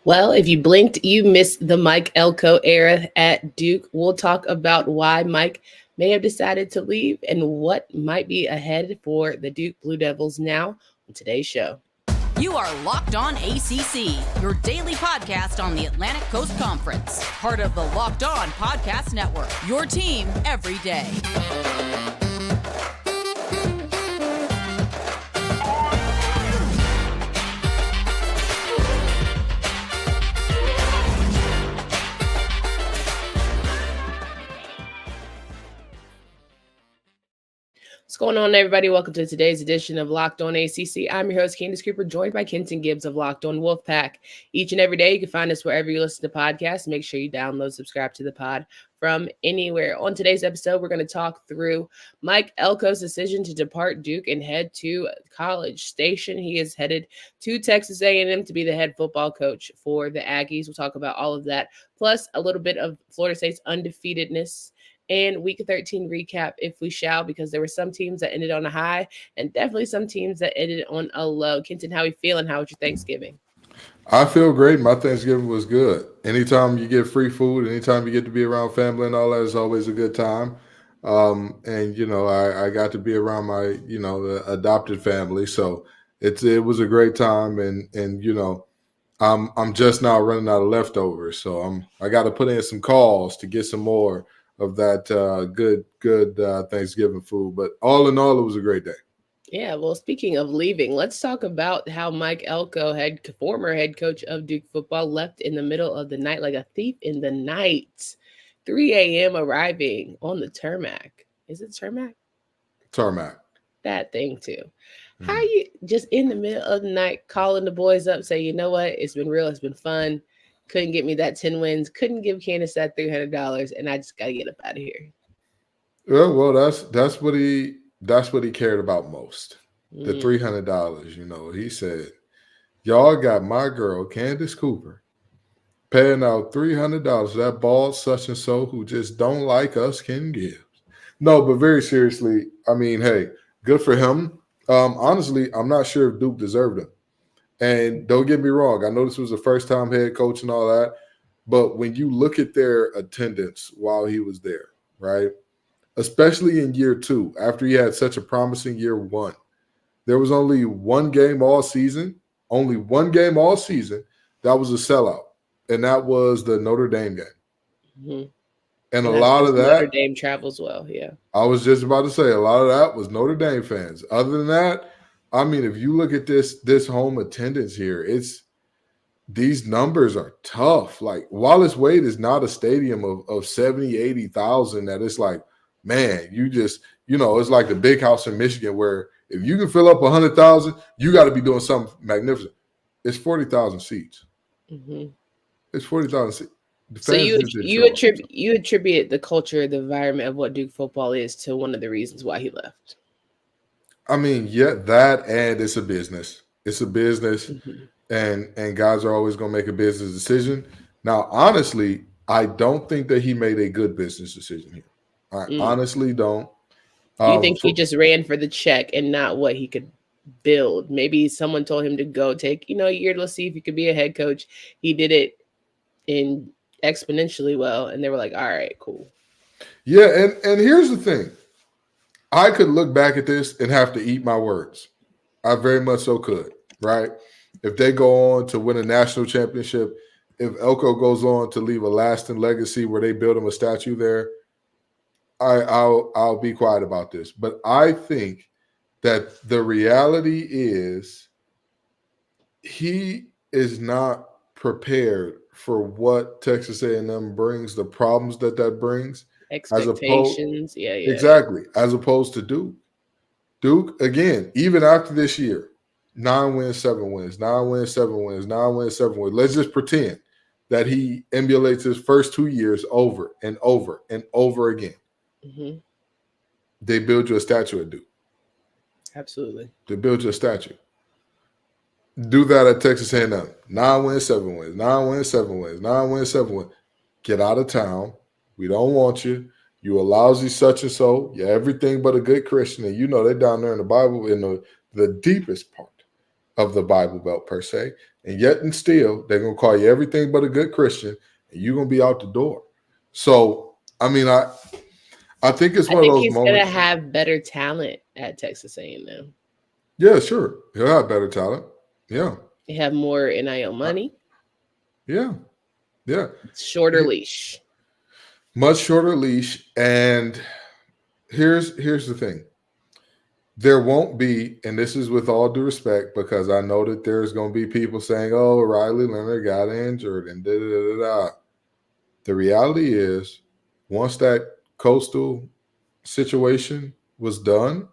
Well, if you blinked, you missed the Mike Elko era at Duke. We'll talk about why Mike may have decided to leave and what might be ahead for the Duke Blue Devils now on today's show. You are Locked On ACC, your daily podcast on the Atlantic Coast Conference. Part of the Locked On Podcast Network, your team every day. What's going on, everybody? Welcome to today's edition of Locked On ACC. I'm your host, Candace Cooper, joined by Kenton Gibbs of Locked On Wolfpack. Each and every day, you can find us wherever you listen to podcasts. Make sure you download, subscribe to the pod from anywhere. On today's episode, we're going to talk through Mike Elko's decision to depart Duke and head to College Station. He is headed to Texas A&M to be the head football coach for the Aggies. We'll talk about all of that, plus a little bit of Florida State's undefeatedness and Week 13 recap, if we shall, because there were some teams that ended on a high and definitely some teams that ended on a low. Kenton, how are you feeling? How was your Thanksgiving? I feel great. My Thanksgiving was good. Anytime you get free food, anytime you get to be around family and all that is always a good time. And, you know, I got to be around my, you know, the adopted family. So it was a great time. And you know, I'm just now running out of leftovers. So I got to put in some calls to get some more of that good Thanksgiving food. But all in all, it was a great day. Yeah, well, speaking of leaving, let's talk about how Mike Elko, former head coach of Duke football, left in the middle of the night like a thief in the night. 3 a.m. arriving on the tarmac. Is it tarmac? Tarmac. That thing too. How you just in the middle of the night calling the boys up, say, you know what? It's been real. It's been fun. Couldn't get me that 10 wins. Couldn't give Candace that $300, and I just got to get up out of here. Well, that's what he cared about most. The $300. You know, he said, "Y'all got my girl Candace Cooper paying out $300. That bald such and so who just don't like us can give." No, but very seriously, I mean, hey, good for him. Honestly, I'm not sure if Duke deserved him. And don't get me wrong, I know this was the first time head coach and all that, but when you look at their attendance while he was there, right, especially in year two, after he had such a promising year one, there was only one game all season that was a sellout, and that was the Notre Dame game. Mm-hmm. And a lot of that Notre Dame travels well, yeah. I was just about to say a lot of that was Notre Dame fans. Other than that, I mean, if you look at this home attendance here, these numbers are tough. Like Wallace Wade is not a stadium of 70, 80,000 that it's like, man, it's like the big house in Michigan where if you can fill up 100,000, you got to be doing something magnificent. It's 40,000 seats. Mm-hmm. It's 40,000 seats. So you attribute the culture, the environment of what Duke football is to one of the reasons why he left. I mean, yeah, that and it's a business. It's a business, and guys are always going to make a business decision. Now, honestly, I don't think that he made a good business decision here. I honestly don't. Do you think he just ran for the check and not what he could build? Maybe someone told him to go take, a year to see if he could be a head coach. He did it in exponentially well, and they were like, all right, cool. Yeah, and here's the thing. I could look back at this and have to eat my words. I very much so could, right? If they go on to win a national championship, if Elko goes on to leave a lasting legacy where they build him a statue there, I'll be quiet about this. But I think that the reality is he is not prepared for what Texas A&M brings, the problems that brings. Expectations, exactly. As opposed to Duke. Duke, again, even after this year, 9 wins, 7 wins, 9 wins, 7 wins, 9 wins, 7 wins. Let's just pretend that he emulates his first 2 years over and over and over again. Mm-hmm. They build you a statue at Duke. Absolutely. They build you a statue. Do that at Texas A&M. 9 wins, 7 wins, 9 wins, 7 wins, 9 wins, 7 wins. Get out of town. We don't want you. You a lousy such and so. You're everything but a good Christian. And they're down there in the Bible in the deepest part of the Bible Belt per se, and yet and still they're gonna call you everything but a good Christian, and you're gonna be out the door. So I mean, I think it's one of those he's moments. gonna have better talent at Texas A&M. Yeah, sure, he'll have better talent. Yeah, They have more NIL money. Yeah. Shorter leash. Much shorter leash. And here's the thing. There won't be, and this is with all due respect, because I know that there's going to be people saying, oh, Riley Leonard got injured and da-da-da-da-da. The reality is, once that Coastal situation was done.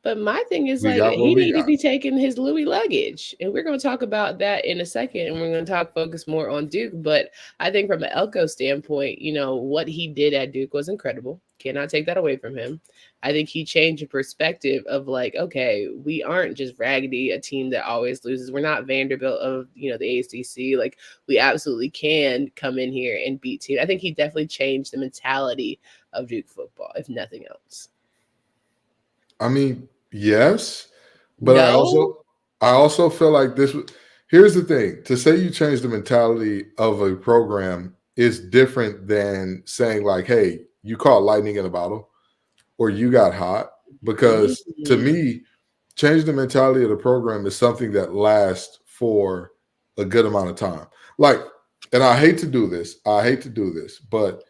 But my thing is, like, he needed to be taking his Louis luggage. And we're going to talk about that in a second. And we're going to focus more on Duke. But I think from an Elko standpoint, you know, what he did at Duke was incredible. Cannot take that away from him. I think he changed the perspective of, like, okay, we aren't just raggedy, a team that always loses. We're not Vanderbilt of, you know, the ACC. Like, we absolutely can come in here and beat teams. I think he definitely changed the mentality of Duke football, if nothing else. I mean, yes, but no? I also feel like this. Here's the thing: to say you change the mentality of a program is different than saying, like, "Hey, you caught lightning in a bottle," or "You got hot." Because to me, changing the mentality of the program is something that lasts for a good amount of time. Like, and I hate to do this, but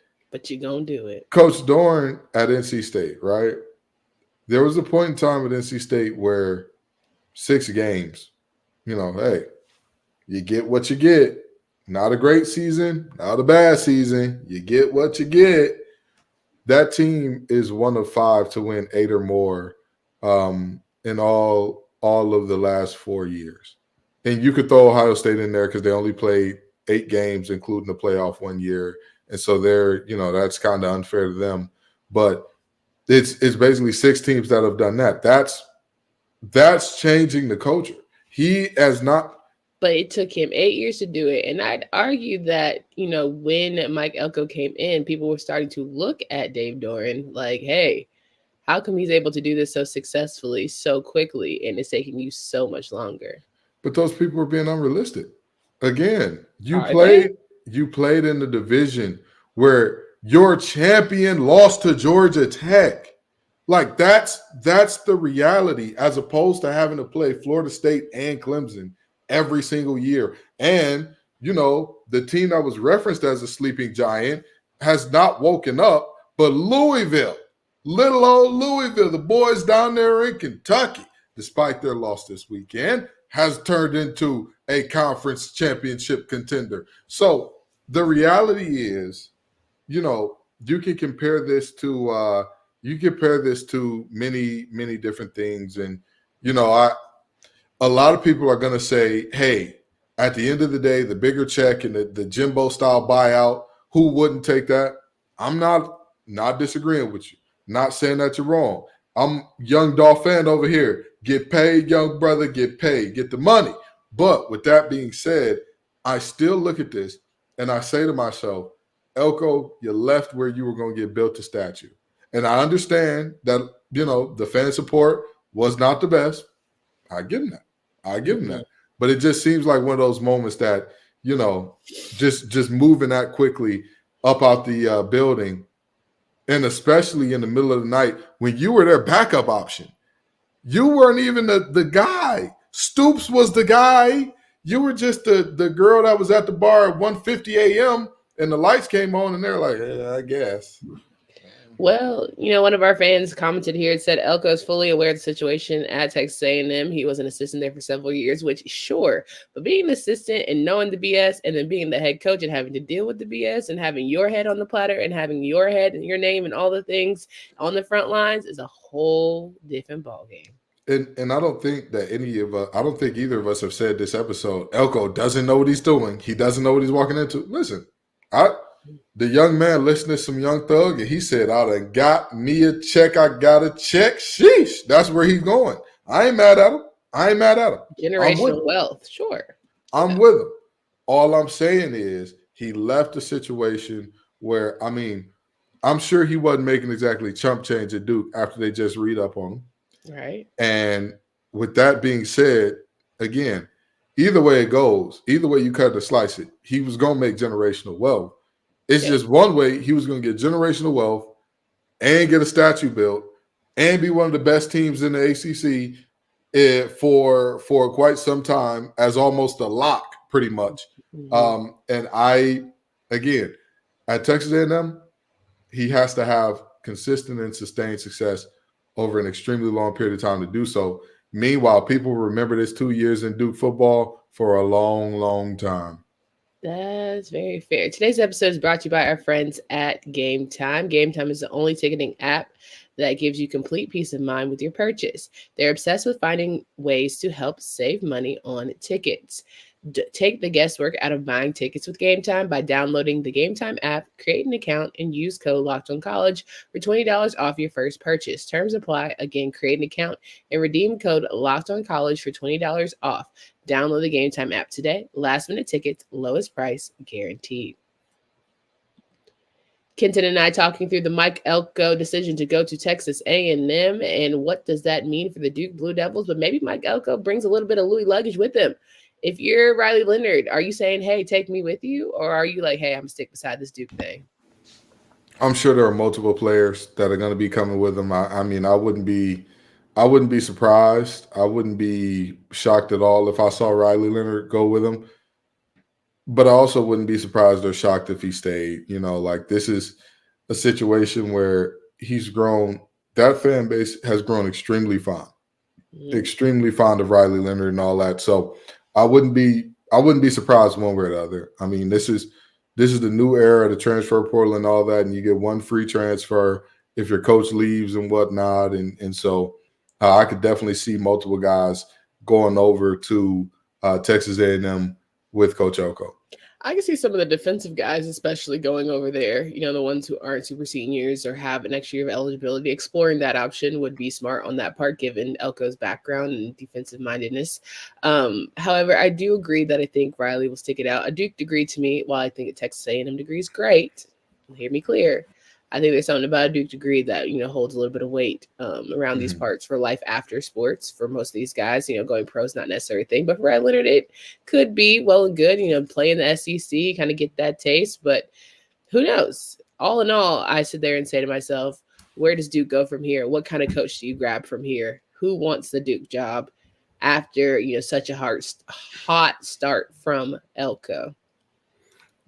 you're gonna do it. Coach Dorn at NC State, right? There was a point in time at NC State where 6 games, you know, hey, you get what you get. Not a great season, not a bad season. You get what you get. That team is one of 5 to win 8 or more in all of the last 4 years. And you could throw Ohio State in there because they only played 8 games, including the playoff 1 year. And so they're, you know, that's kind of unfair to them. But it's basically 6 teams that have done that. That's changing the culture. He has not. But it took him 8 years to do it. And I'd argue that, you know, when Mike Elko came in, people were starting to look at Dave Doran like, hey, how come he's able to do this so successfully, so quickly, and it's taking you so much longer? But those people were being unrealistic. Again, you played in the division where your champion lost to Georgia Tech. Like, that's the reality, as opposed to having to play Florida State and Clemson every single year. And, you know, the team that was referenced as a sleeping giant has not woken up, but Louisville, little old Louisville, the boys down there in Kentucky, despite their loss this weekend, has turned into a conference championship contender. So the reality is, you know, you can compare this to many, many different things. And, you know, a lot of people are going to say, hey, at the end of the day, the bigger check and the Jimbo style buyout, who wouldn't take that? I'm not disagreeing with you. Not saying that you're wrong. I'm young Dolph fan over here. Get paid, young brother, get paid, get the money. But with that being said, I still look at this and I say to myself, Elko, you left where you were going to get built a statue. And I understand that, you know, the fan support was not the best. I give him that. But it just seems like one of those moments that, you know, just moving that quickly up out the building, and especially in the middle of the night when you were their backup option. You weren't even the guy. Stoops was the guy. You were just the girl that was at the bar at 1:50 a.m. and the lights came on and they're like, yeah, I guess. Well, you know, one of our fans commented here and said Elko is fully aware of the situation at Texas A&M. He was an assistant there for several years, which sure, but being an assistant and knowing the BS and then being the head coach and having to deal with the BS and having your head on the platter and having your head and your name and all the things on the front lines is a whole different ballgame. And I don't think that I don't think either of us have said this episode, Elko doesn't know what he's doing. He doesn't know what he's walking into. Listen, the young man listened to some Young Thug, and he said, I done got me a check. I got a check. Sheesh. That's where he's going. I ain't mad at him. Generational wealth. Sure. I'm with him. All I'm saying is he left a situation where, I mean, I'm sure he wasn't making exactly chump change at Duke after they just read up on him. Right. And with that being said, again, either way it goes, either way you cut or slice it, he was going to make generational wealth. It's just one way he was going to get generational wealth and get a statue built and be one of the best teams in the ACC for quite some time as almost a lock, pretty much. And again, at Texas A&M, he has to have consistent and sustained success over an extremely long period of time to do so. Meanwhile, people remember this 2 years in Duke football for a long, long time. That's very fair. Today's episode is brought to you by our friends at Gametime. Gametime is the only ticketing app that gives you complete peace of mind with your purchase. They're obsessed with finding ways to help save money on tickets. Take the guesswork out of buying tickets with Gametime by downloading the Gametime app, create an account, and use code LOCKEDONCollege for $20 off your first purchase. Terms apply. Again, create an account and redeem code LOCKEDONCollege for $20 off. Download the Gametime app today. Last minute tickets, lowest price guaranteed. Kenton and I talking through the Mike Elko decision to go to Texas A&M and what does that mean for the Duke Blue Devils. But maybe Mike Elko brings a little bit of Louis luggage with him. If you're Riley Leonard, are you saying, hey, take me with you? Or are you like, hey, I'm going to stick beside this Duke thing? I'm sure there are multiple players that are going to be coming with him. I mean, I wouldn't be surprised. I wouldn't be shocked at all if I saw Riley Leonard go with him. But I also wouldn't be surprised or shocked if he stayed. You know, like this is a situation where he's grown. That fan base has grown extremely fond of Riley Leonard and all that. So I wouldn't be surprised one way or the other. I mean, this is the new era, the transfer portal and all that, and you get one free transfer if your coach leaves and whatnot. And so I could definitely see multiple guys going over to Texas A&M with Coach Elko. I can see some of the defensive guys, especially going over there, you know, the ones who aren't super seniors or have an extra year of eligibility. Exploring that option would be smart on that part, given Elko's background and defensive mindedness. However, I do agree that I think Riley will stick it out. A Duke degree to me, while I think a Texas A&M degree is great, hear me clear, I think there's something about a Duke degree that, you know, holds a little bit of weight around these parts for life after sports. For most of these guys, you know, going pro is not necessarily a thing. But for Riley Leonard, it could be well and good, you know, play in the SEC, kind of get that taste. But who knows? All in all, I sit there and say to myself, where does Duke go from here? What kind of coach do you grab from here? Who wants the Duke job after, you know, such a hot start from Elko?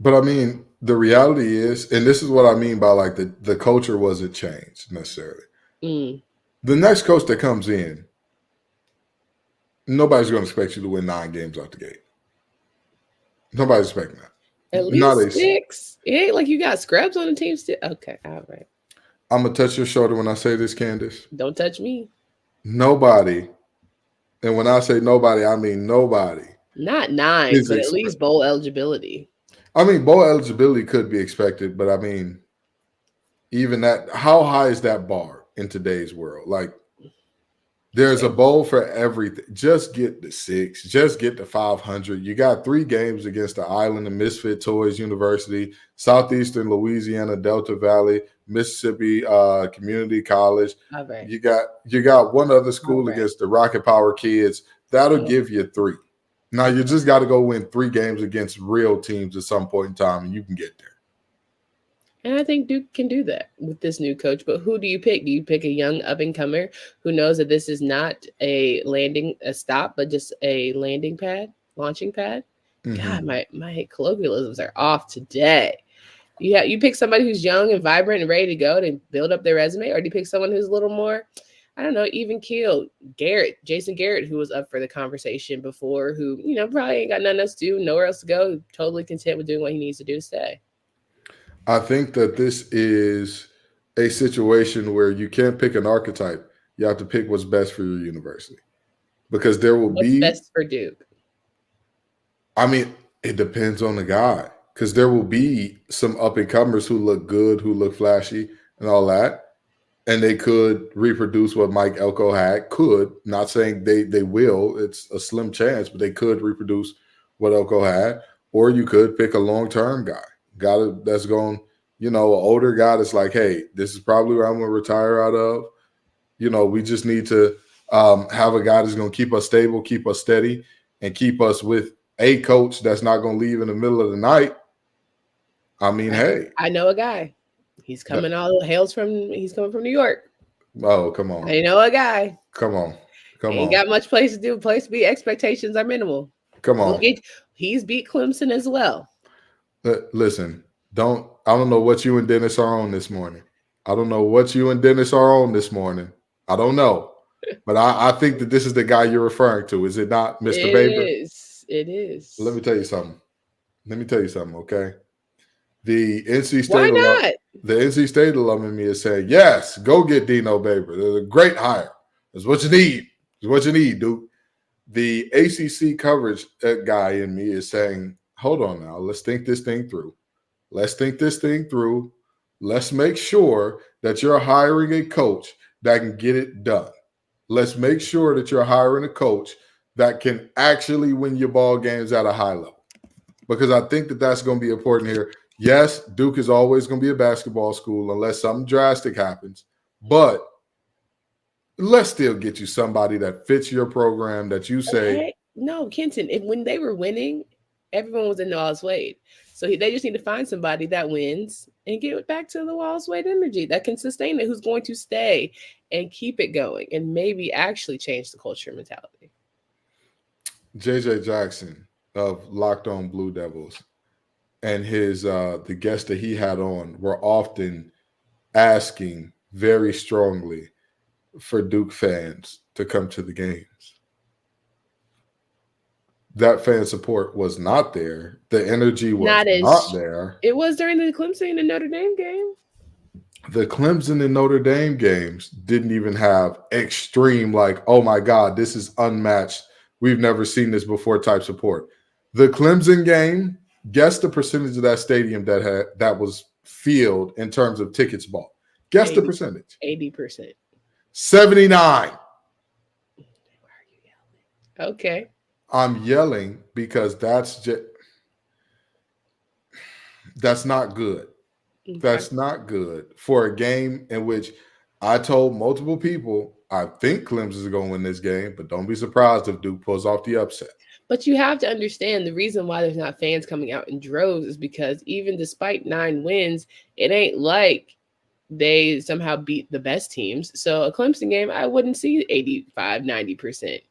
But I mean, the reality is, and this is what I mean by like the culture wasn't changed necessarily. The next coach that comes in, nobody's going to expect you to win 9 games out the gate. Nobody's expecting that. At least 6. It ain't like you got scrubs on the team still. Okay, all right. I'm going to touch your shoulder when I say this, Candace. Don't touch me. Nobody, and when I say nobody, I mean nobody. Not 9, but at least bowl eligibility. I mean, bowl eligibility could be expected, but I mean, even that, how high is that bar in today's world? Like, there's a bowl for everything. Just get the 6. Just get the 500. You got 3 games against the Island of Misfit Toys University, Southeastern Louisiana, Delta Valley, Mississippi Community College. Right. You got one other school against the Rocket Power Kids. That'll give you 3. Now, you just got to go win 3 games against real teams at some point in time, and you can get there. And I think Duke can do that with this new coach. But who do you pick? Do you pick a young up-and-comer who knows that this is not a stop, but just a launching pad? God, my colloquialisms are off today. You pick somebody who's young and vibrant and ready to go to build up their resume, or do you pick someone who's a little more, I don't know, even keeled? Jason Garrett, who was up for the conversation before, who, you know, probably ain't got nothing else to do, nowhere else to go, totally content with doing what he needs to do to stay. I think that this is a situation where you can't pick an archetype. You have to pick what's best for your university. Because there will be what's best for Duke. I mean, it depends on the guy. Because there will be some up-and-comers who look good, who look flashy and all that. And they could reproduce what Mike Elko had. Could. Not saying they will. It's a slim chance, but they could reproduce what Elko had. Or you could pick a long-term guy that's going, you know, an older guy that's like, hey, this is probably where I'm going to retire out of. You know, we just need to have a guy that's going to keep us stable, keep us steady, and keep us with a coach that's not going to leave in the middle of the night. I mean, hey. I know a guy. He's coming he's coming from New York. Oh, come on. I know a guy. Come on. Ain't got much place to do. Place to be. Expectations are minimal. Come on. He's beat Clemson as well. Listen, I don't know what you and Dennis are on this morning. I don't know. I don't know. But I think that this is the guy you're referring to. Is it not, Mr. Baber? It is. Let me tell you something, okay? The NC State Why not? The NC State alum in me is saying, yes, go get Dino Baber. They're a great hire. That's what you need. Dude. The ACC coverage guy in me is saying, hold on now. Let's think this thing through. Let's make sure that you're hiring a coach that can get it done. Let's make sure that you're hiring a coach that can actually win your ball games at a high level. Because I think that that's going to be important here. Yes, Duke is always going to be a basketball school unless something drastic happens. But let's still get you somebody that fits your program that you say. Okay. No, Kenton, when they were winning, everyone was in the Wallace Wade. So they just need to find somebody that wins and get it back to the Wallace Wade energy that can sustain it, who's going to stay and keep it going and maybe actually change the culture mentality. JJ Jackson of Locked On Blue Devils and his the guests that he had on were often asking very strongly for Duke fans to come to the games. That fan support was not there. The energy was not there. It was during the Clemson and Notre Dame game. The Clemson and Notre Dame games didn't even have extreme, like, oh my God, this is unmatched. We've never seen this before type support. The Clemson game, guess the percentage of that stadium that was filled in terms of tickets bought. Guess the percentage. 80%. 79. Why are you yelling? Okay. I'm yelling because that's not good. Okay. That's not good for a game in which I told multiple people I think Clemson is going to win this game, but don't be surprised if Duke pulls off the upset. But you have to understand the reason why there's not fans coming out in droves is because even despite 9 wins, it ain't like they somehow beat the best teams. So a Clemson game, I wouldn't see 85, 90%.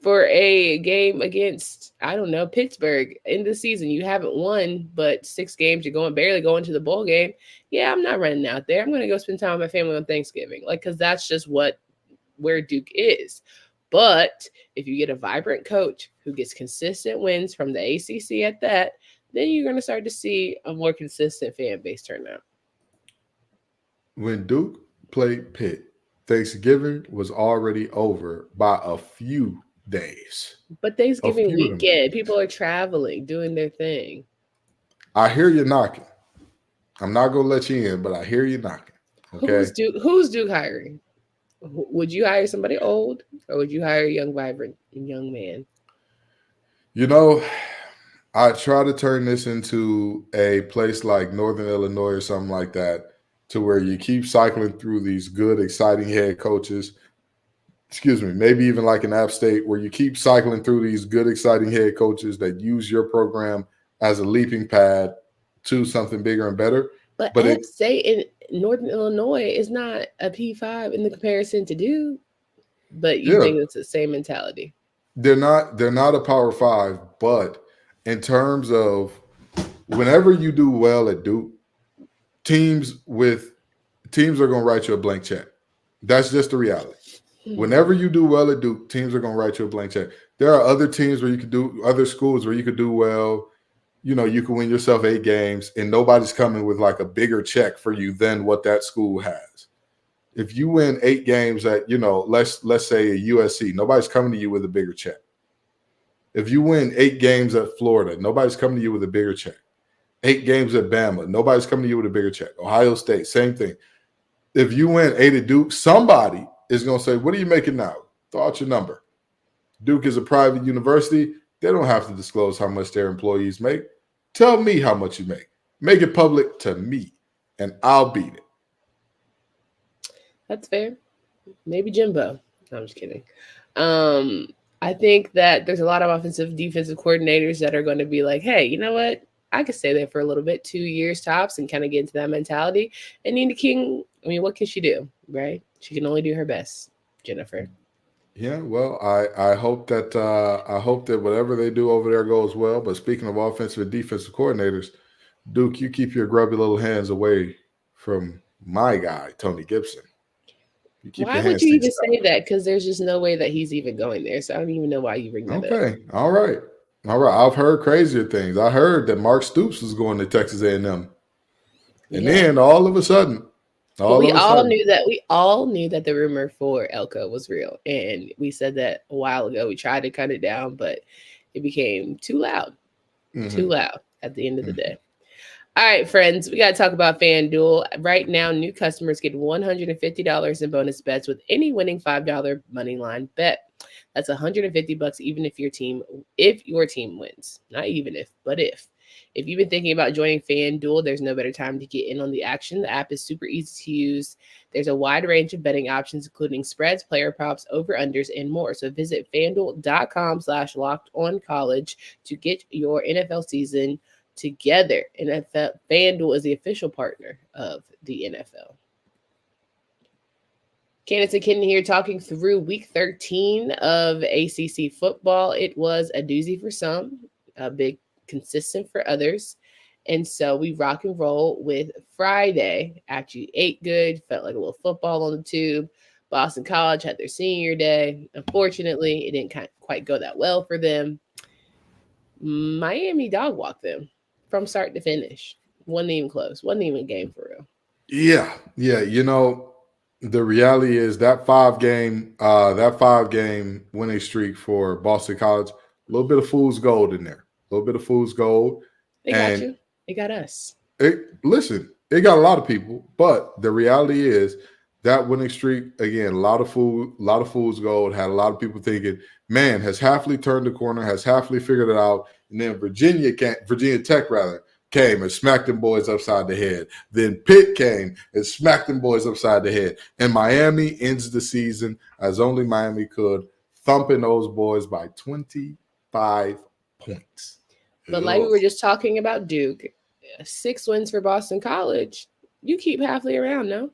For a game against, I don't know, Pittsburgh in the season, you haven't won but 6 games. You're barely going to the bowl game. Yeah, I'm not running out there. I'm going to go spend time with my family on Thanksgiving. Because that's just where Duke is. But if you get a vibrant coach who gets consistent wins from the ACC at that, then you're going to start to see a more consistent fan base turnout. When Duke played Pitt, Thanksgiving was already over by a few days. But Thanksgiving weekend, people are traveling, doing their thing. I hear you knocking. I'm not going to let you in, but I hear you knocking. Okay. Who's Duke hiring? Would you hire somebody old or would you hire a young, vibrant young man? You know, I try to turn this into a place like Northern Illinois or something like that, to where you keep cycling through these good, exciting head coaches. Excuse me, maybe even like an App State, where you keep cycling through these good, exciting head coaches that use your program as a leaping pad to something bigger and better. But App State in Northern Illinois is not a P5 in the comparison to Duke. But you think it's the same mentality. They're not a Power 5, but in terms of whenever you do well at Duke, teams are going to write you a blank check. That's just the reality. Whenever you do well at Duke, teams are going to write you a blank check. There are other teams other schools where you could do well. You know, you can win yourself 8 games and nobody's coming with like a bigger check for you than what that school has. If you win 8 games at, let's say a USC, nobody's coming to you with a bigger check. If you win 8 games at Florida, nobody's coming to you with a bigger check. 8 games at Bama, nobody's coming to you with a bigger check. Ohio State, same thing. If you win 8 at Duke, somebody is going to say, what are you making now? Throw out your number. Duke is a private university. They don't have to disclose how much their employees make. Tell me how much you make. Make it public to me, and I'll beat it. That's fair. Maybe Jimbo. I'm just kidding. I think that there's a lot of offensive, defensive coordinators that are going to be like, hey, you know what? I could stay there for a little bit, 2 years tops, and kind of get into that mentality. And Nina King, I mean, what can she do, right? She can only do her best, Jennifer. Yeah, well, I hope that whatever they do over there goes well. But speaking of offensive and defensive coordinators, Duke, you keep your grubby little hands away from my guy, Tony Gibson. Why would you even say that? Because there's just no way that he's even going there. So I don't even know why you bring that up. Okay, all right. I've heard crazier things. I heard that Mark Stoops was going to Texas A&M, and then all of a sudden, we all knew that the rumor for Elko was real, and we said that a while ago. We tried to cut it down, but it became too loud, too loud at the end of the day. All right, friends, we got to talk about FanDuel. Right now, new customers get $150 in bonus bets with any winning $5 money line bet. That's $150 even if your team wins. Not even if, but if. If you've been thinking about joining FanDuel, there's no better time to get in on the action. The app is super easy to use. There's a wide range of betting options, including spreads, player props, over-unders, and more. So visit FanDuel.com/lockedoncollege to get your NFL season together. FanDuel is the official partner of the NFL. Candace and Kenan here talking through week 13 of ACC football. It was a doozy for some, a big consistent for others. And so we rock and roll with Friday. Actually ate good, felt like a little football on the tube. Boston College had their senior day. Unfortunately, it didn't quite go that well for them. Miami dog walked them from start to finish. Wasn't even close. Wasn't even a game for real. Yeah. You know, the reality is that five game winning streak for Boston College, a little bit of fool's gold in there. A little bit of fool's gold. They got you. They got us. It got a lot of people, but the reality is that winning streak, again, a lot of fool's gold, had a lot of people thinking, man, has Hafley turned the corner, has Hafley figured it out, and then Virginia Tech came and smacked them boys upside the head. Then Pitt came and smacked them boys upside the head. And Miami ends the season, as only Miami could, thumping those boys by 25 points. But like we were just talking about Duke, 6 wins for Boston College. You keep Hafley around, no?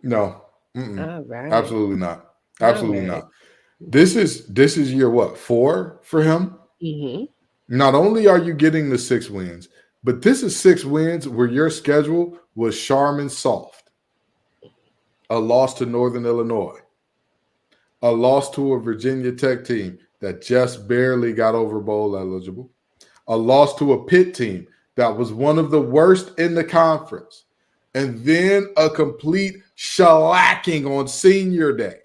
No. All right. Absolutely not. Absolutely not. This is year what, 4 for him? Mm-hmm. Not only are you getting the 6 wins, but this is 6 wins where your schedule was Charmin soft. A loss to Northern Illinois. A loss to a Virginia Tech team that just barely got over bowl eligible. A loss to a Pitt team that was one of the worst in the conference. And then a complete shellacking on senior day.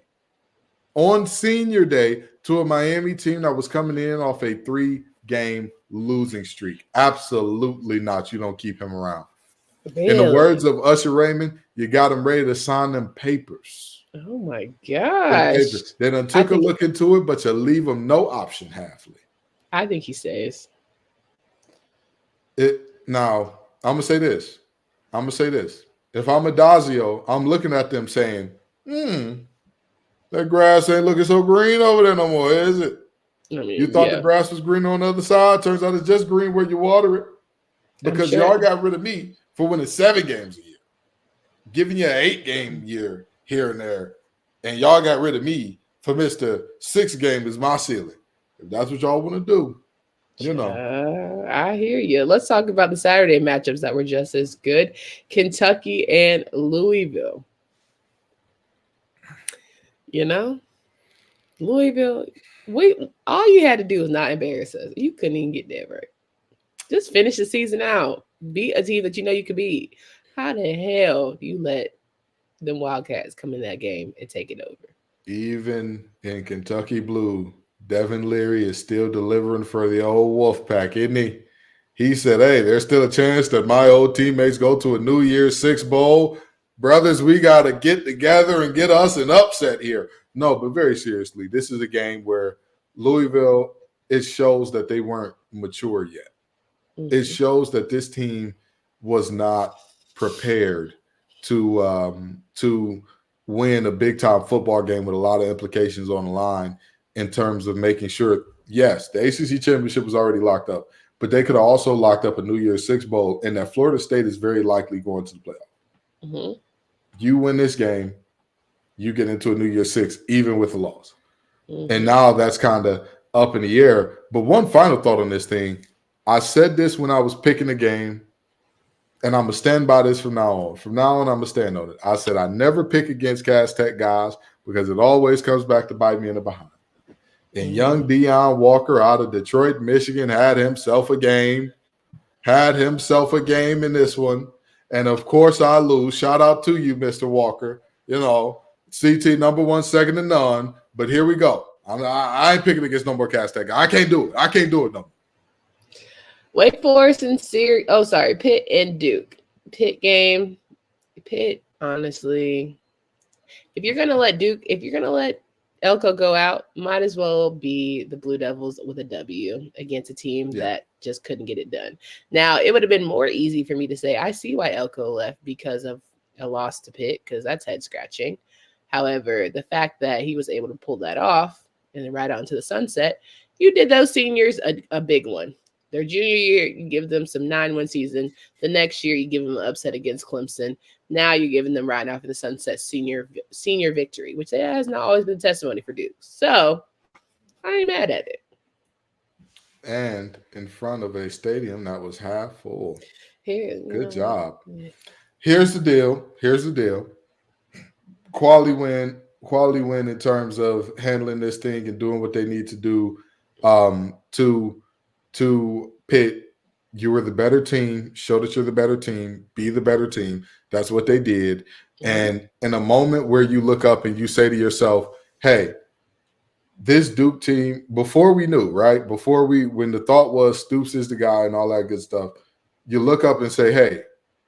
On senior day to a Miami team that was coming in off a 3-game losing streak. Absolutely not. You don't keep him around. Really? In the words of Usher Raymond, you got him ready to sign them papers. Oh, my gosh. They done took a look into it, but you leave him no option, Hafley. I think he stays. Now, I'm going to say this. If I'm Adazio, I'm looking at them saying, that grass ain't looking so green over there no more, is it? I mean, you thought the grass was green on the other side. Turns out it's just green where you water it. Because y'all got rid of me for winning 7 games a year. Giving you an 8-game year here and there. And y'all got rid of me for Mr. 6 game is my ceiling. If that's what y'all want to do, you know. I hear you. Let's talk about the Saturday matchups that were just as good. Kentucky and Louisville. You know, Louisville, all you had to do was not embarrass us. You couldn't even get that right. Just finish the season out. Beat a team that you know you could beat. How the hell do you let them Wildcats come in that game and take it over? Even in Kentucky Blue, Devin Leary is still delivering for the old Wolfpack, isn't he? He said, hey, there's still a chance that my old teammates go to a New Year's 6 bowl. Brothers, we got to get together and get us an upset here. No, but very seriously, this is a game where Louisville, it shows that they weren't mature yet. Mm-hmm. It shows that this team was not prepared to win a big-time football game with a lot of implications on the line in terms of making sure, yes, the ACC championship was already locked up, but they could have also locked up a New Year's Six bowl, and that Florida State is very likely going to the playoff. Mm-hmm. You win this game, you get into a New Year's Six, even with a loss. Mm-hmm. And now that's kind of up in the air. But one final thought on this thing. I said this when I was picking the game, and I'm going to stand by this from now on. From now on, I'm going to stand on it. I said I never pick against Cass Tech guys because it always comes back to bite me in the behind. And young Deion Walker out of Detroit, Michigan, had himself a game in this one. And, of course, I lose. Shout out to you, Mr. Walker. You know, CT number one, second to none. But here we go. I ain't picking against no more Cass Tech. I can't do it. I can't do it no more. Wake Forest and Pitt and Duke. Pitt game. Pitt, honestly, if you're gonna let Elko go out, might as well be the Blue Devils with a W against a team that just couldn't get it done. Now, it would have been more easy for me to say I see why Elko left because of a loss to Pitt, because that's head scratching. However, the fact that he was able to pull that off and then ride out into the sunset, you did those seniors a big one. Their junior year, you give them some 9-win season. The next year, you give them an upset against Clemson. Now you're giving them right off in the sunset senior victory, which has not always been testimony for Duke. So I ain't mad at it. And in front of a stadium that was half full. Good job. Yeah. Here's the deal. Quality win in terms of handling this thing and doing what they need to do to Pitt. You were the better team. Show that you're the better team. Be the better team. That's what they did. And in a moment where you look up and you say to yourself, hey, this Duke team, before we knew, right? When the thought was Stoops is the guy and all that good stuff, you look up and say, hey,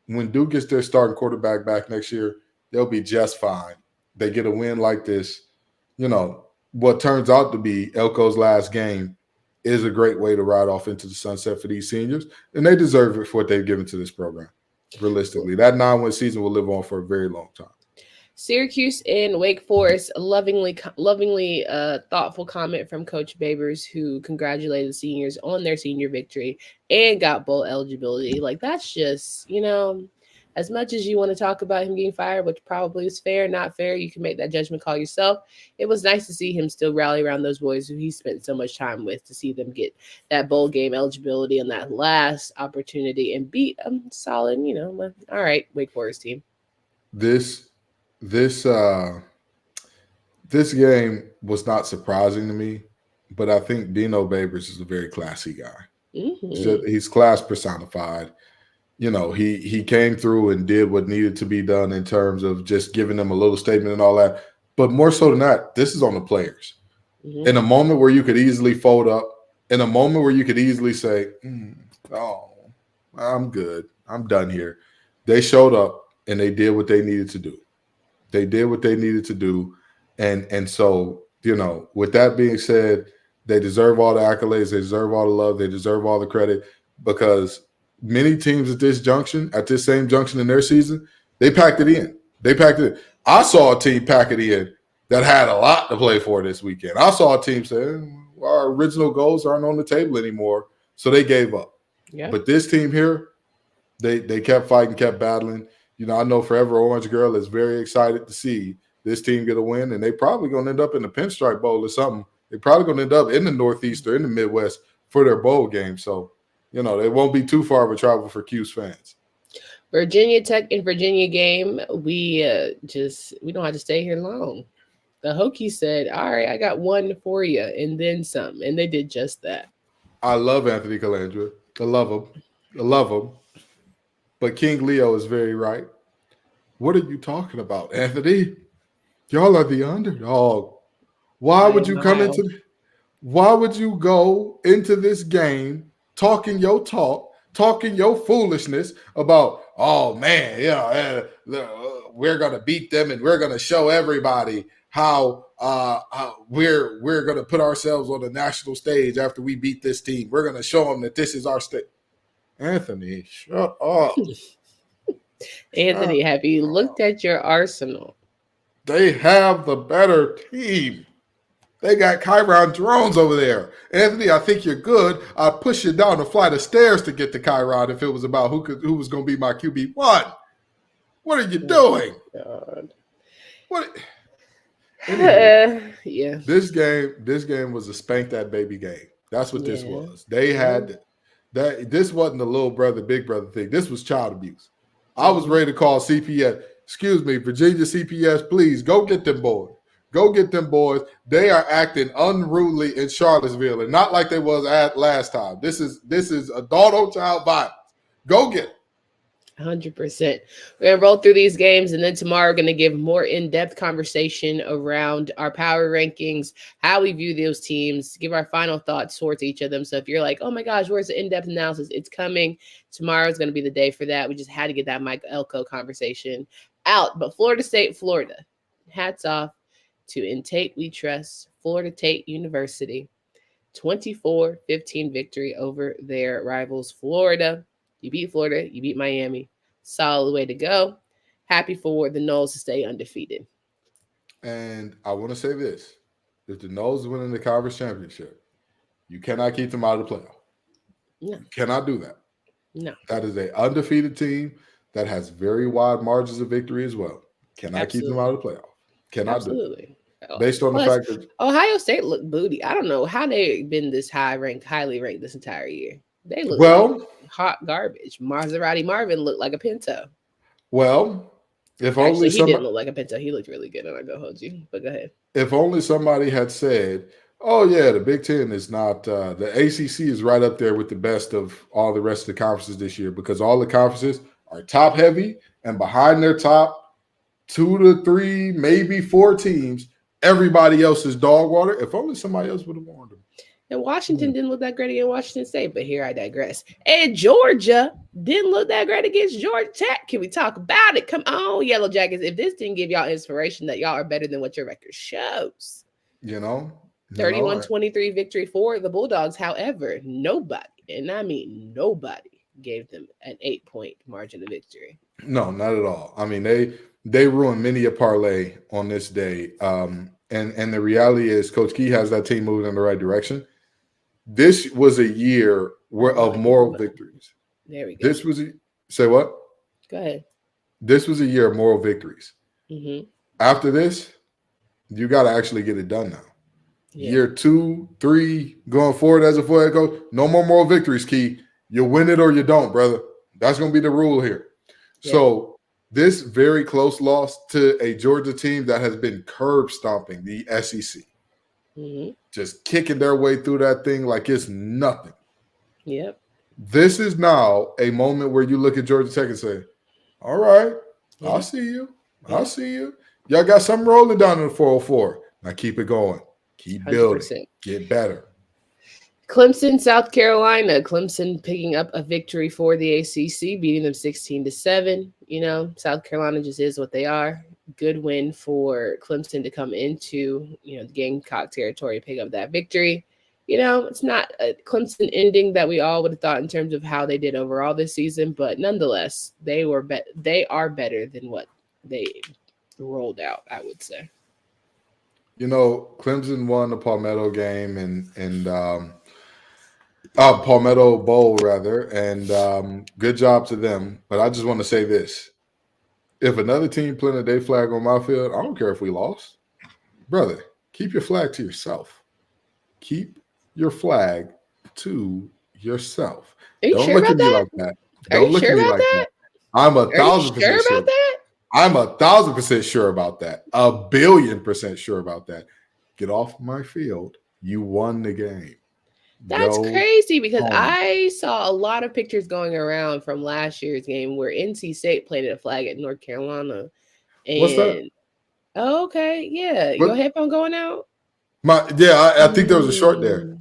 when Duke gets their starting quarterback back next year, they'll be just fine. They get a win like this. You know, what turns out to be Elko's last game is a great way to ride off into the sunset for these seniors, and they deserve it for what they've given to this program. Realistically, that 9-win season will live on for a very long time. Syracuse and Wake Forest, lovingly thoughtful comment from Coach Babers, who congratulated the seniors on their senior victory and got bowl eligibility. Like, that's just, as much as you want to talk about him getting fired, which probably is fair, not fair, you can make that judgment call yourself. It was nice to see him still rally around those boys who he spent so much time with, to see them get that bowl game eligibility on that last opportunity and beat a solid, all right, Wake Forest team. This game was not surprising to me, but I think Dino Babers is a very classy guy. Mm-hmm. He's class personified. He came through and did what needed to be done in terms of just giving them a little statement and all that. But more so than that, this is on the players. Mm-hmm. In a moment where you could easily fold up, in a moment where you could easily say, oh, I'm good. I'm done here. They showed up and they did what they needed to do. And so, with that being said, they deserve all the accolades. They deserve all the love. They deserve all the credit, because many teams at this same junction in their season, they packed it in. I saw a team pack it in that had a lot to play for this weekend. I saw a team say, our original goals aren't on the table anymore, so they gave up. Yeah. But this team here, they kept fighting, kept battling. I know Forever Orange Girl is very excited to see this team get a win, and they probably going to end up in the Pinstripe Bowl or something. They're probably going to end up in the Northeast or in the Midwest for their bowl game. So, it won't be too far of a travel for Q's fans. Virginia Tech and Virginia game, we don't have to stay here long. The Hokies said, all right, I got one for you, and then some. And they did just that. I love Anthony Calandra. I love him. But King Leo is very right. What are you talking about, Anthony? Y'all are the underdog. Why would you go into this game talking your talk, talking your foolishness about, oh man, we're gonna beat them and we're gonna show everybody how we're gonna put ourselves on the national stage after we beat this team. We're gonna show them that this is our state. Anthony, shut up. Anthony, have you looked at your arsenal? They have the better team. They got Kyron drones over there. Anthony, I think you're good. I'd push you down a flight of stairs to get to Kyron if it was about who was going to be my QB1. What are you doing? God. What? Anyway, Yeah. This game was a spank that baby game. That's what this was. They had that. This wasn't the little brother, big brother thing. This was child abuse. I was ready to call CPS. Excuse me, Virginia CPS, please go get them boys. Go get them boys. They are acting unruly in Charlottesville, and not like they was at last time. This is adult on child violence. Go get them. 100%. We're going to roll through these games, and then tomorrow we're going to give more in-depth conversation around our power rankings, how we view those teams, give our final thoughts towards each of them. So if you're like, oh my gosh, where's the in-depth analysis? It's coming. Tomorrow is going to be the day for that. We just had to get that Mike Elko conversation out. But Florida State, Florida, hats off to In Tate We Trust, Florida Tate University, 24-15 victory over their rivals, Florida. You beat Florida. You beat Miami. Solid way to go. Happy for the Noles to stay undefeated. And I want to say this. If the Noles win in the conference championship, you cannot keep them out of the playoff. No. You cannot do that. No. That is an undefeated team that has very wide margins of victory as well. Cannot keep them out of the playoff. Cannot do it. Based on the fact that Ohio State looked booty. I don't know how they've been this highly ranked this entire year. They look like hot garbage. Maserati Marvin looked like a Pinto. Well, if Actually, only he didn't look like a Pinto. He looked really good, and I go hold you. But go ahead. If only somebody had said, "Oh yeah, the Big Ten is not the ACC is right up there with the best of all the rest of the conferences this year because all the conferences are top heavy and behind their top 2 to 3, maybe 4 teams, everybody else is dog water." If only somebody else would have warned them. And Washington didn't look that great against Washington State, but here I digress. And Georgia didn't look that great against Georgia Tech. Can we talk about it? Come on, Yellow Jackets. If this didn't give y'all inspiration that y'all are better than what your record shows. 31-23 victory for the Bulldogs. However, nobody, and I mean nobody, gave them an 8-point margin of victory. No, not at all. I mean, they ruined many a parlay on this day. And the reality is Coach Key has that team moving in the right direction. This was a year of moral victories. There we go. Say what? Go ahead. This was a year of moral victories. Mm-hmm. After this, you got to actually get it done now. Yeah. Year 2, 3, going forward as a full head coach, no more moral victories, Key. You win it or you don't, brother. That's going to be the rule here. Yeah. So this very close loss to a Georgia team that has been curb stomping the SEC. Mm-hmm. Just kicking their way through that thing like it's nothing. Yep. This is now a moment where you look at Georgia Tech and say, all right, yeah. I'll see you. Yeah. I'll see you. Y'all got something rolling down in the 404. Now keep it going. Keep 100%. Building. Get better. Clemson, South Carolina. Clemson picking up a victory for the ACC, beating them 16-7. You know, South Carolina just is what they are. Good win for Clemson to come into, the Gamecock territory, pick up that victory. You know, it's not a Clemson ending that we all would have thought in terms of how they did overall this season, but nonetheless, they are better than what they rolled out, I would say. Clemson won the Palmetto game and Palmetto Bowl, rather, and good job to them. But I just want to say this. If another team planted their flag on my field, I don't care if we lost. Brother, keep your flag to yourself. Keep your flag to yourself. Are you don't sure look about at me that? like that. Are Don't you look sure at me about like that? that. I'm 1,000% sure sure about that? I'm 1,000% sure about that. 1,000,000,000% sure about that. Get off my field. You won the game. That's crazy because I saw a lot of pictures going around from last year's game where NC State planted a flag at North Carolina. And, what's that? Oh, okay. Yeah. Your headphone going out? I think there was a short there.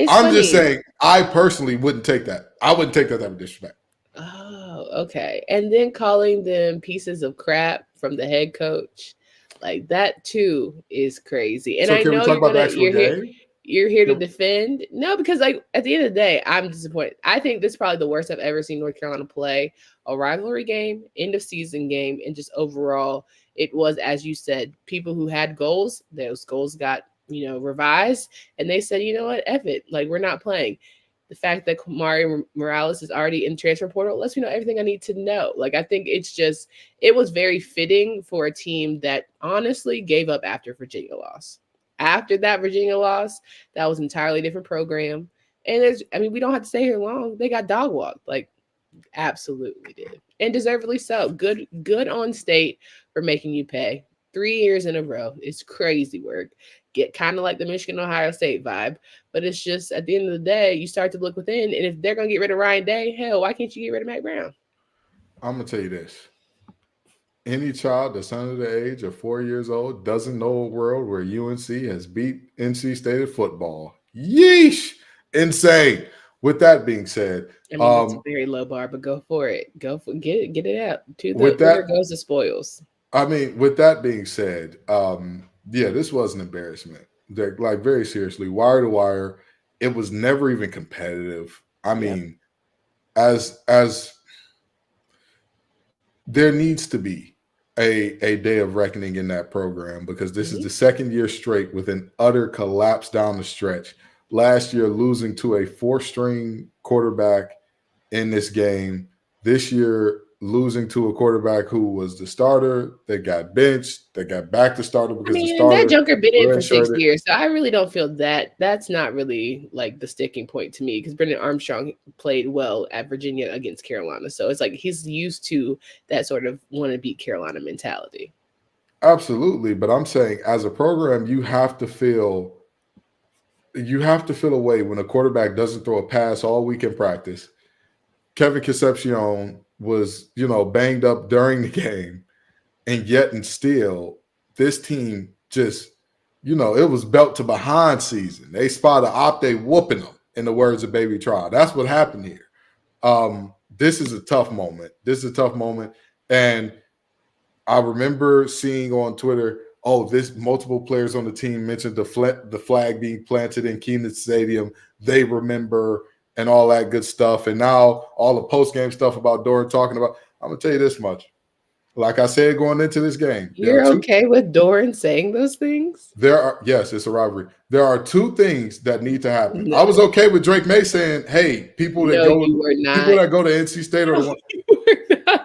I'm just saying I personally wouldn't take that. I wouldn't take that type of disrespect. Oh, okay. And then calling them pieces of crap from the head coach. Like that too is crazy. And so I know you're here to Yep. defend. No, because like at the end of the day, I'm disappointed. I think this is probably the worst I've ever seen North Carolina play a rivalry game, end of season game, and just overall It was, as you said, people who had goals, those goals got, revised, and they said, you know what, F it, like, we're not playing. The fact that Mario Morales is already in transfer portal lets me know everything I need to know. Like, I think it was very fitting for a team that honestly gave up after Virginia lost. After that Virginia loss, that was an entirely different program. And we don't have to stay here long. They got dog walked, like, absolutely did. And deservedly so. Good on State for making you pay 3 years in a row. It's crazy work. Get kind of like the Michigan-Ohio State vibe. But it's just, at the end of the day, you start to look within. And if they're going to get rid of Ryan Day, hell, why can't you get rid of Mac Brown? I'm going to tell you this. Any child that's under the age of 4 years old doesn't know a world where UNC has beat NC State at football. Yeesh! Insane. With that being said, that's a very low bar, but go for it. Get it out. To the winner goes the spoils. With that being said, this was an embarrassment. Like, very seriously, wire to wire, it was never even competitive. As there needs to be a day of reckoning in that program, because this is the second year straight with an utter collapse down the stretch. Last year, losing to a 4-string quarterback in this game. This year, losing to a quarterback who was the starter, that got benched, that got back to starter because the starter. That Joker been in for 6 years, so I really don't feel that. That's not really like the sticking point to me, because Brendan Armstrong played well at Virginia against Carolina, so it's like he's used to that sort of want to beat Carolina mentality. Absolutely, but I'm saying as a program, you have to feel a way when a quarterback doesn't throw a pass all week in practice. Kevin Concepcion was, banged up during the game, and yet and still this team just, it was belt to behind season. They spotted Opte whooping them, in the words of Baby Trial. That's what happened here. This is a tough moment. And I remember seeing on Twitter, multiple players on the team mentioned the flag being planted in Kenan Stadium. They remember, and all that good stuff. And now all the post-game stuff about Doran talking about, I'm going to tell you this much. Like I said, going into this game. You're okay with Doran saying those things? Yes, it's a rivalry. There are two things that need to happen. No. I was okay with Drake May saying, hey, people that go to NC State are the ones.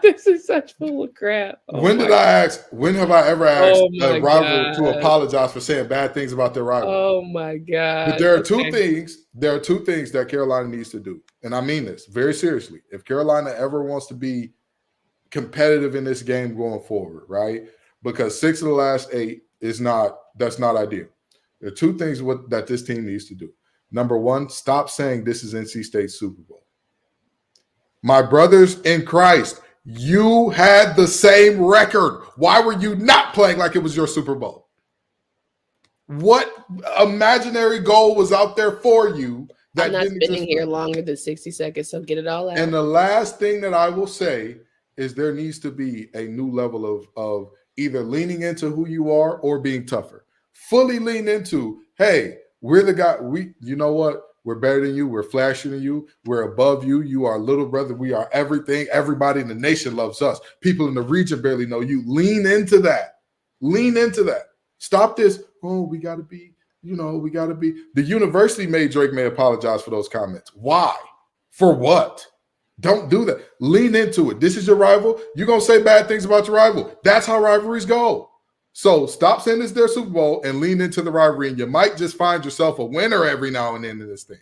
This is such full of crap. When have I ever asked a rival to apologize for saying bad things about their rival? Oh my God. But there are two things that Carolina needs to do. And I mean this very seriously. If Carolina ever wants to be competitive in this game going forward, right? Because 6 of the last 8 that's not ideal. There are two things that this team needs to do. Number one, stop saying this is NC State's Super Bowl. My brothers in Christ, you had the same record. Why were you not playing like it was your Super Bowl? What imaginary goal was out there for you? I'm not spending here longer than 60 seconds, so get it all out. And the last thing that I will say is there needs to be a new level of either leaning into who you are or being tougher. Fully lean into, hey, we're the guy. You know what? We're better than you. We're flashier than you. We're above you. You are little brother. We are everything. Everybody in the nation loves us. People in the region barely know you. Lean into that. Stop this. Oh, we got to be. The university made Drake May apologize for those comments. Why? For what? Don't do that. Lean into it. This is your rival. You're going to say bad things about your rival. That's how rivalries go. So stop saying this is their Super Bowl and lean into the rivalry, and you might just find yourself a winner every now and then in this thing.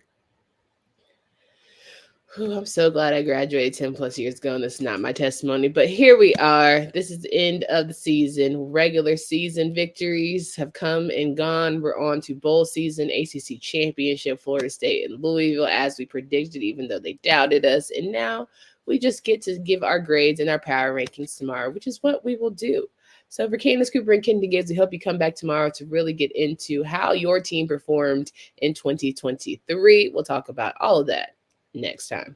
I'm so glad I graduated 10 plus years ago, and this is not my testimony, but here we are. This is the end of the season. Regular season victories have come and gone. We're on to bowl season, ACC championship, Florida State and Louisville, as we predicted, even though they doubted us. And now we just get to give our grades and our power rankings tomorrow, which is what we will do. So for Candace Cooper and Kenton Gibbs, we hope you come back tomorrow to really get into how your team performed in 2023. We'll talk about all of that next time.